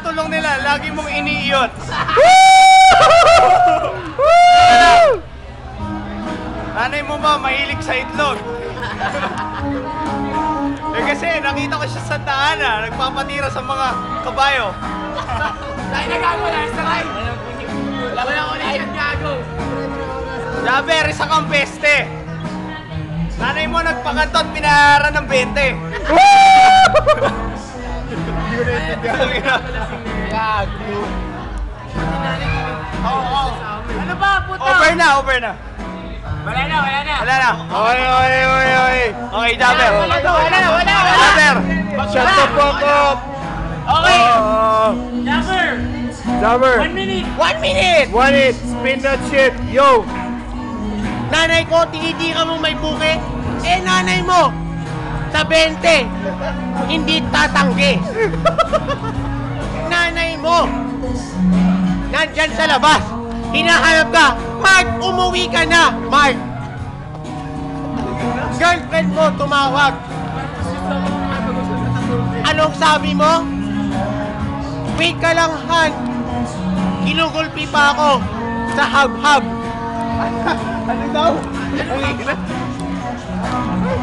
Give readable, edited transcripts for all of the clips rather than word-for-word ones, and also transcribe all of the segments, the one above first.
tulong nila, lagi mong iniiyot. Nanay mo ba mahilig sa itlog? Eh kasi nakita ko siya sa daanan, nagpapatira sa mga kabayo. Dahil nagago na sa ride. Wala ko na yung gago. Jaber, isa kang peste. Nanay mo nagpakantot, pinaharan ng 20. Hindi ko naintindihan. Gago. Oo. Ano ba, puto? Over na. Wala na. Okay, Jaber. Wala. Jaber. Shut the fuck up! Okay. Jabber. 1 minute. 1 minute! Want it! Spin that shit! Yo! Nanay ko, tinitira mo may buke. Eh, nanay mo, sa 20, hindi tatanggi. Nanay mo, nandyan sa labas. Hinahanap ka. Mark, umuwi ka na. Mark. Girlfriend mo tumawag. Anong sabi mo? Wait ka lang, Han. Ginugulpi pa ako sa hub-hub. Ano daw?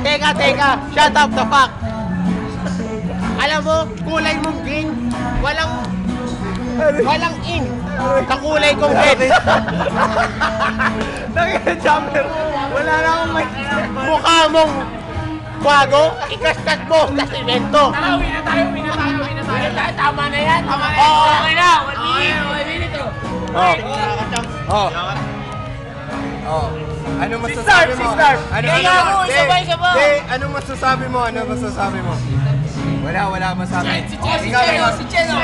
Teka. Shut up the fuck. Alam mo, kulay mong green, walang ink sa kulay kong red. Nakita, Jaber. Wala na akong may... Mukha mong bago, ikastas mo sa simento. Uwi na tayo. Tama na yan. Okay na, 1 minute. Ano masasabi mo? Isa pa. Anong masasabi mo? Wala masabi. Si Cheno.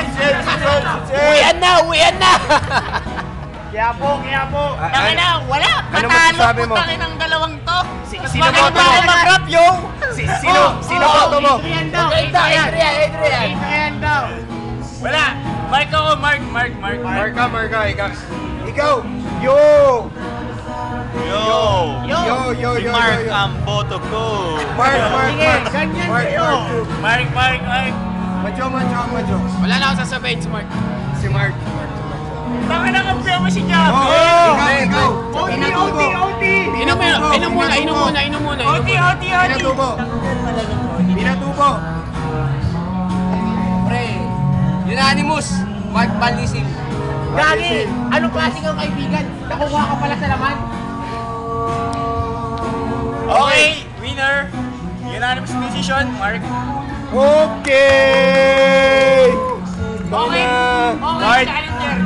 Uwian na! Kaya po. Tangin na, wala. Ano Matalo masasabi mo? putangin ng dalawang to. Sino boto mo? mag-rap yung? Sino boto mo? Adrian daw. Wala. Mark ako, Mark. Marka, ikaw! Yo! Si Mark ang boto ko. Mark! ganyan Mark! Mark. Macho! Wala na ako sasabihin si Mark. Si Mark. Tangin na kampiyan mo si Oh! Jabber. Ikaw! OT! Inom muna. Pinatubo! Pre, unanimous, Mark Balnisil. Gagi, anong klaseng ang kaibigan? Nakuha ka pala sa laman? Okay, winner. Unanimous decision, Mark. Okay! Okay, Mark. challenger.